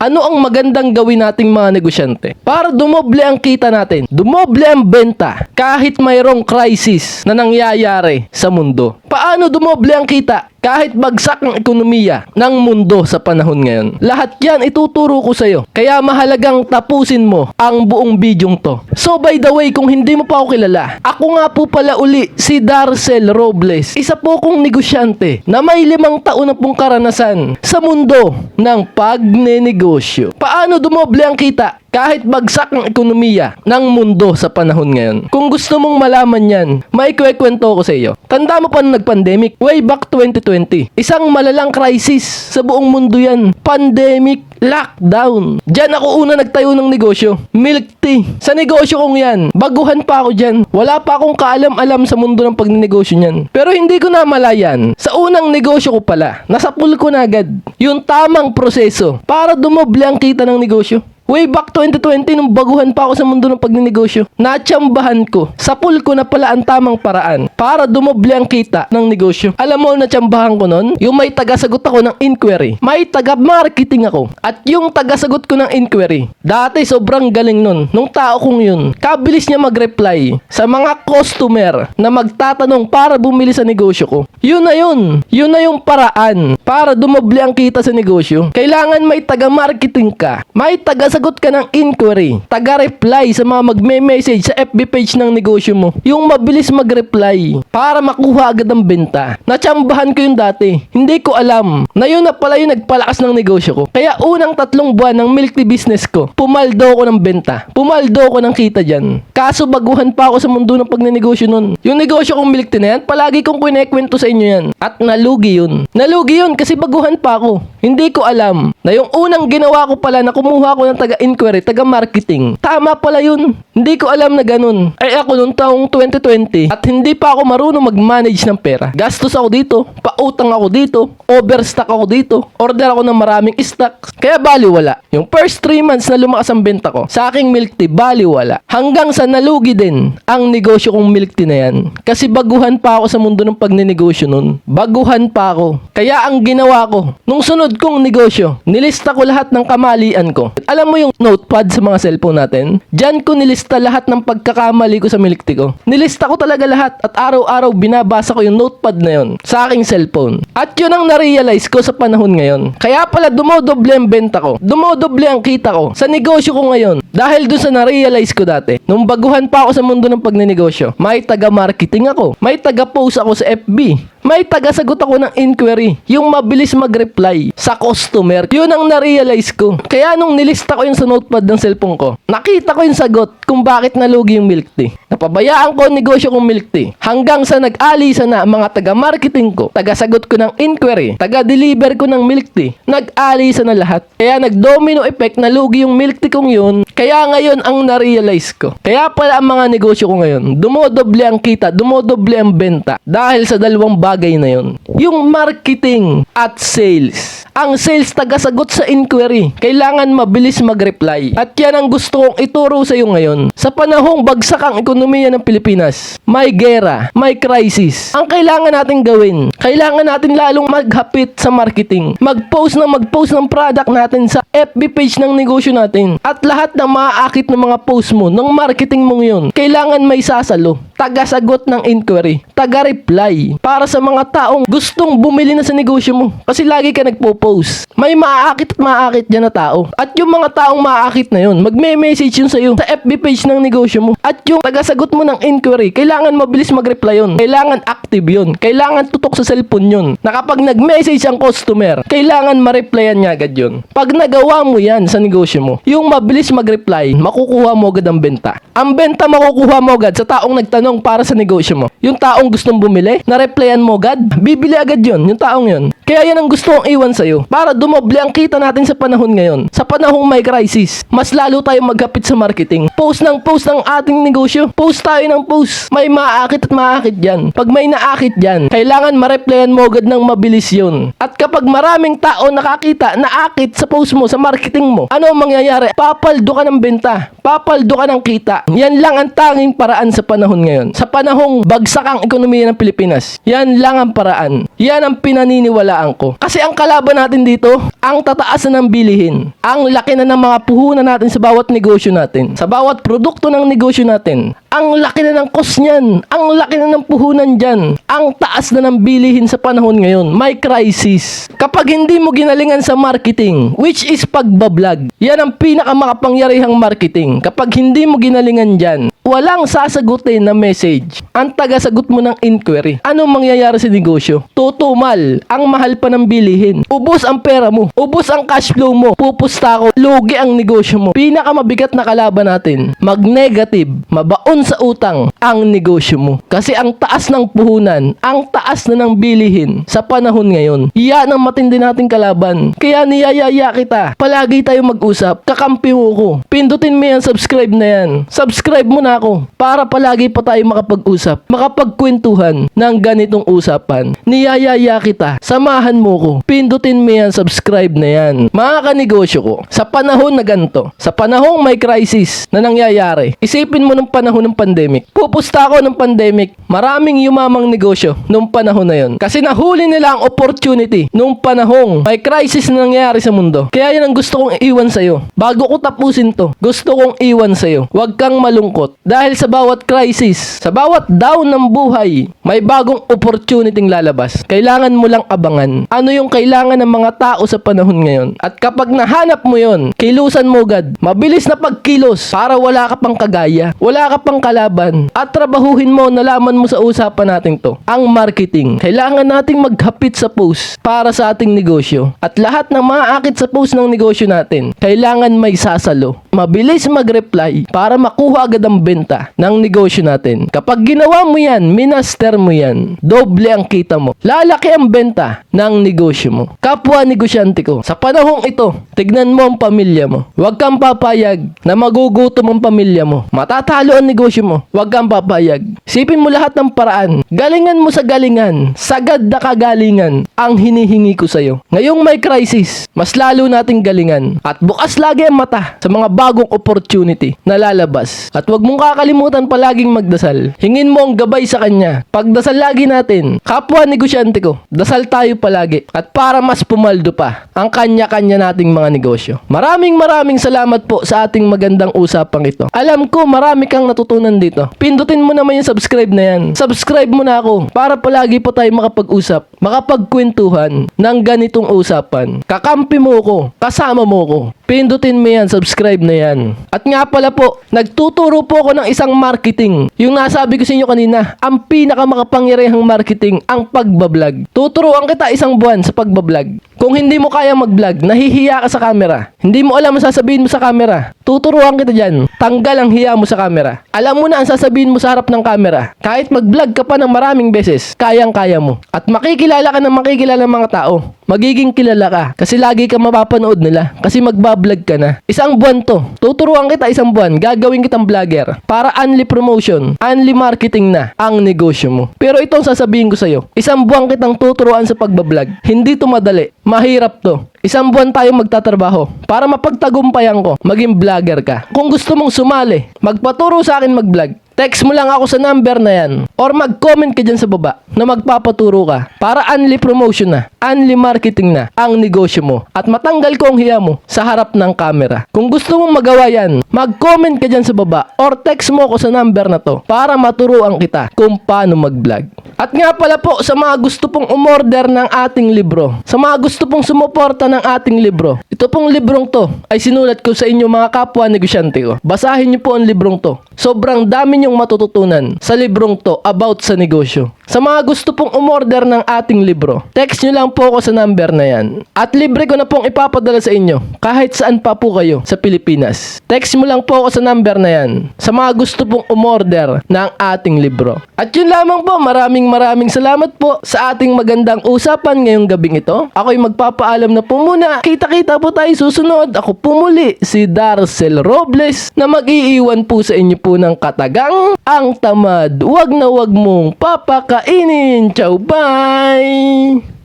Ano ang magandang gawin nating mga negosyante para dumoble ang kita natin, dumoble ang benta kahit mayroong crisis na nangyayari sa mundo? Paano dumoble ang kita kahit bagsak ang ekonomiya ng mundo sa panahon ngayon? Lahat yan ituturo ko sa iyo. Kaya mahalagang tapusin mo ang buong bidyong to. So by the way, kung hindi mo pa ako kilala, ako nga po pala uli si Darcel Robles. Isa po kong negosyante na may 5 taon na pong karanasan sa mundo ng pagnenegosyo. Paano dumoble ang kita kahit bagsak ang ekonomiya ng mundo sa panahon ngayon? Kung gusto mong malaman yan, may kwento ko sa iyo. Tanda mo pa nung nag-pandemic, way back 2020. Isang malalang crisis sa buong mundo yan. Pandemic, lockdown. Diyan ako una nagtayo ng negosyo. Milk tea. Sa negosyo kong yan, baguhan pa ako dyan. Wala pa akong kaalam-alam sa mundo ng pagnenegosyo niyan. Pero hindi ko na malayan. Sa unang negosyo ko pala, nasa pool ko na agad yung tamang proseso para dumoble ang kita ng negosyo. Way back 2020 nung baguhan pa ako sa mundo ng pagnenegosyo, natsambahan ko, sa pool ko na pala ang tamang paraan para dumoble ang kita ng negosyo. Alam mo, natsambahan ko nun, yung may tagasagot ako ng inquiry, may taga-marketing ako, at yung tagasagot ko ng inquiry, dati sobrang galing nun, nung tao kong yun, kabilis niya mag-reply sa mga customer na magtatanong para bumili sa negosyo ko. Yun na yung paraan para dumoble ang kita sa negosyo. Kailangan may taga-marketing ka, may tagasagot ka ng inquiry, taga-reply sa mga magme-message sa FB page ng negosyo mo, yung mabilis mag-reply para makuha agad ang benta. Natsambahan ko yung dati, hindi ko alam na yun na pala yung nagpalakas ng negosyo ko. Kaya unang 3 buwan ng milk tea business ko, pumaldo ko ng benta, pumaldo ko ng kita dyan. Kaso baguhan pa ako sa mundo ng pagnenegosyo nun. Yung negosyo kong milk tea na yan, palagi kong kinekwento sa inyo yan, at nalugi yun. Nalugi yun kasi baguhan pa ako. Hindi ko alam na yung unang ginawa ko pala na kumuha ko ng taga-inquiry, taga-marketing, tama pala yun. Hindi ko alam na ganun. Ay ako noong taong 2020 at hindi pa ako marunong mag-manage ng pera. Gastos ako dito, pautang ako dito, overstock ako dito, order ako ng maraming stocks. Kaya baliwala. Yung first 3 months na lumakas ang benta ko sa aking milk tea, baliwala. Hanggang sa nalugi din ang negosyo kong milk tea na yan. Kasi baguhan pa ako sa mundo ng pagnenegosyo nun. Baguhan pa ako. Kaya ang ginawa ko, nung sunod kong negosyo, nilista ko lahat ng kamalian ko. Alam mo yung notepad sa mga cellphone natin? Diyan ko nilista lahat ng pagkakamali ko sa milk tea ko. Nilista ko talaga lahat at araw-araw binabasa ko yung notepad na yon sa aking cellphone. At yun ang na-realize ko sa panahon ngayon. Kaya pala dumodoble ang benta ko. Dumodoble ang kita ko sa negosyo ko ngayon. Dahil dun sa na-realize ko dati. Nung baguhan pa ako sa mundo ng pagnenegosyo, may taga-marketing ako. May taga-post ako sa FB. May tagasagot ako ng inquiry, yung mabilis mag-reply sa customer. Yun ang na-realize ko. Kaya nung nilista ko yun sa notepad ng cellphone ko, nakita ko yung sagot kung bakit nalugi yung milk tea. Napabayaan ko ang negosyo kong milk tea. Hanggang sa nag-alisa na ang mga taga-marketing ko, tagasagot ko ng inquiry, taga-deliver ko ng milk tea, nag-alisa na lahat. Kaya nag-domino effect, nalugi yung milk tea kong yun. Kaya ngayon ang na-realize ko. Kaya pala ang mga negosyo ko ngayon, dumodoble ang kita, dumodoble ang benta dahil sa dalawang bagay na yun. Yung marketing at sales. Ang sales tagasagot sa inquiry, kailangan mabilis mag-reply. At yan ang gusto kong ituro sa iyo ngayon. Sa panahong bagsak ang ekonomiya ng Pilipinas, may gera, may crisis. Ang kailangan natin gawin, kailangan natin lalong maghapit sa marketing. Mag-post ng product natin sa FB page ng negosyo natin. At lahat ng maaakit ng mga post mo, ng marketing mong yun, kailangan may sasalo. Tagasagot ng inquiry, taga-reply para sa mga taong gustong bumili na sa negosyo mo. Kasi lagi ka nagpo-post. May maaakit at maaakit dyan na tao. At yung mga taong maaakit na yun, magme-message yun sa'yo sa FB page ng negosyo mo. At yung tagasagot mo ng inquiry, kailangan mabilis mag-reply yun. Kailangan active yun. Kailangan tutok sa cellphone yun. Na kapag nag-message ang customer, kailangan ma-replyan niya agad yun. Pag nagawa mo yan sa negosyo mo, yung mabilis mag-reply, makukuha mo agad ang benta. Ang benta makukuha mo agad sa taong nagtanong para sa negosyo mo. Yung taong gustong bumili, na-replyan mo agad, bibili agad yun, yung taong yun. Kaya yan ang gusto kong iwan sa'yo para dumoble ang kita natin sa panahon ngayon. Sa panahong may crisis, mas lalo tayong maghapit sa marketing. Post ng ating negosyo. Post tayo ng post. May maakit at maakit dyan. Pag may naakit dyan, kailangan ma-replyan mo agad ng mabilis yun. At kapag maraming tao nakakita, naakit sa post mo, sa marketing mo, ano ang mangyayari? Papaldo ka ng benta, papaldo ka ng kita. Yan lang ang tanging paraan sa panahon ngayon. Sa panahong bagsak ang ekonomiya ng Pilipinas, yan lang ang paraan. Yan ang pinaniniwalaan ko. Kasi ang kalaban natin dito, ang tataas na ng bilihin, ang laki na ng mga puhunan natin sa bawat negosyo natin, sa bawat produkto ng negosyo natin, ang laki na ng cost niyan, ang laki na ng puhunan dyan, ang taas na ng bilihin sa panahon ngayon. May crisis. Kapag hindi mo ginalingan sa marketing, which is pagbablog, yan ang pinakamakapangyarihang marketing. Kapag hindi mo ginalingan dyan, walang sasagutin na message. Ang tagasagot mo ng inquiry. Anong mangyayari sa negosyo? Tutumal. Ang mahal pa ng bilihin. Ubos ang pera mo. Ubos ang cash flow mo. Pupusta ko. Lugi ang negosyo mo. Pinakamabigat na kalaban natin. Mag-negative. Mabaon sa utang ang negosyo mo. Kasi ang taas ng puhunan, ang taas na ng bilihin sa panahon ngayon. Yan ang matindi nating kalaban. Kaya niyayaya kita. Palagi tayo mag-usap. Kakampi mo ko. Pindutin mo yan. Subscribe na yan. Subscribe mo na ako para palagi pa tayo makapag-usap, makapagkwentuhan ng ganitong usapan. Niyayaya kita, samahan mo ko, pindutin mo yan, subscribe na yan. Mga kanegosyo ko, sa panahon na ganito, sa panahong may crisis na nangyayari, isipin mo nung panahon ng pandemic. Pupusta ako ng pandemic, maraming yumamang negosyo nung panahon na yon. Kasi nahuli nila ang opportunity nung panahong may crisis na nangyayari sa mundo. Kaya yan ang gusto kong iwan sa'yo. Bago ko tapusin to, gusto kong iwan sa'yo. Huwag kang malungkot. Dahil sa bawat crisis, sa bawat down ng buhay, may bagong opportunity lalabas. Kailangan mo lang abangan. Ano yung kailangan ng mga tao sa panahon ngayon? At kapag nahanap mo yon, kilusan mo agad. Mabilis na pagkilos para wala ka pang kagaya, wala ka pang kalaban. At trabahuhin mo, nalaman mo sa usapan natin to, ang marketing. Kailangan nating maghapit sa post para sa ating negosyo. At lahat ng maaakit sa post ng negosyo natin, kailangan may sasalo. Mabilis mag-reply para makuha agad ang benta ng negosyo natin. Kapag ginawa mo yan, minaster mo yan, doble ang kita mo. Lalaki ang benta ng negosyo mo. Kapwa negosyante ko, sa panahong ito, tignan mo ang pamilya mo. Huwag kang papayag na magugutom ang pamilya mo. Matatalo ang negosyo mo. Huwag kang papayag. Sipin mo lahat ng paraan. Galingan mo sa galingan. Sagad na kagalingan ang hinihingi ko sa'yo. Ngayong may crisis, mas lalo nating galingan. At bukas lagi ang mata sa mga bagong opportunity na lalabas. At huwag mong kakalimutan palaging magdasal. Hingin mo ang gabay sa kanya. Pagdasal lagi natin. Kapwa negosyante ko, dasal tayo palagi. At para mas pumaldo pa ang kanya-kanya nating mga negosyo. Maraming salamat po sa ating magandang usapang ito. Alam ko marami kang natutunan dito. Pindutin mo naman yung subscribe na yan. Subscribe mo na ako para palagi po tayo makapag-usap, makapagkwentuhan ng ganitong usapan. Kakampi mo ko, kasama mo ko. Pindutin mo yan, subscribe na yan. At nga pala po, nagtuturo po ako ng isang marketing. Yung nasabi ko sa inyo kanina, ang pinakamakapangyarihang marketing, ang pagbablog. Tuturuan kita isang buwan sa pagbablog. Kung hindi mo kaya mag-vlog, nahihiya ka sa camera. Hindi mo alam ang sasabihin mo sa camera. Tuturuan kita dyan. Tanggal ang hiya mo sa camera. Alam mo na ang sasabihin mo sa harap ng camera. Kahit mag-vlog ka pa ng maraming beses, kayang-kaya mo. At makikilala ka ng makikilala ng mga tao. Magiging kilala ka. Kasi lagi ka mapapanood nila. Kasi magbablog ka na. Isang buwan to. Tuturuan kita isang buwan. Gagawin kitang vlogger. Para only promotion, only marketing na ang negosyo mo. Pero itong sasabihin ko sa'yo. Isang buwan kitang tuturuan sa pagbablog. Hindi to madali. Mahirap to. Isang buwan tayo magtatrabaho para mapagtagumpayan ko, maging vlogger ka. Kung gusto mong sumali, magpaturo sa akin mag-vlog. Text mo lang ako sa number na yan or mag-comment ka dyan sa baba na magpapaturo ka para only promotion na, only marketing na ang negosyo mo at matanggal ko ang hiya mo sa harap ng camera. Kung gusto mong magawa yan, mag-comment ka dyan sa baba or text mo ako sa number na to para maturuan kita kung paano mag-vlog. At nga pala po sa mga gusto pong umorder ng ating libro, sa mga gusto pong sumuporta ng ating libro, ito pong librong to ay sinulat ko sa inyo mga kapwa negosyante ko. Basahin niyo po ang librong to. Sobrang dami niyong matututunan sa librong to about sa negosyo. Sa mga gusto pong umorder ng ating libro, text nyo lang po ako sa number na yan. At libre ko na pong ipapadala sa inyo kahit saan pa po kayo sa Pilipinas. Text mo lang po ako sa number na yan sa mga gusto pong umorder ng ating libro. At yun lamang po, maraming salamat po sa ating magandang usapan ngayong gabing ito. Ako'y magpapaalam na po muna. Kita-kita po tayo susunod. Ako po muli, si Darcel Robles na mag-iiwan po sa inyo po ng katagang ang tamad. Wag na wag mong papakainin. Ciao, bye!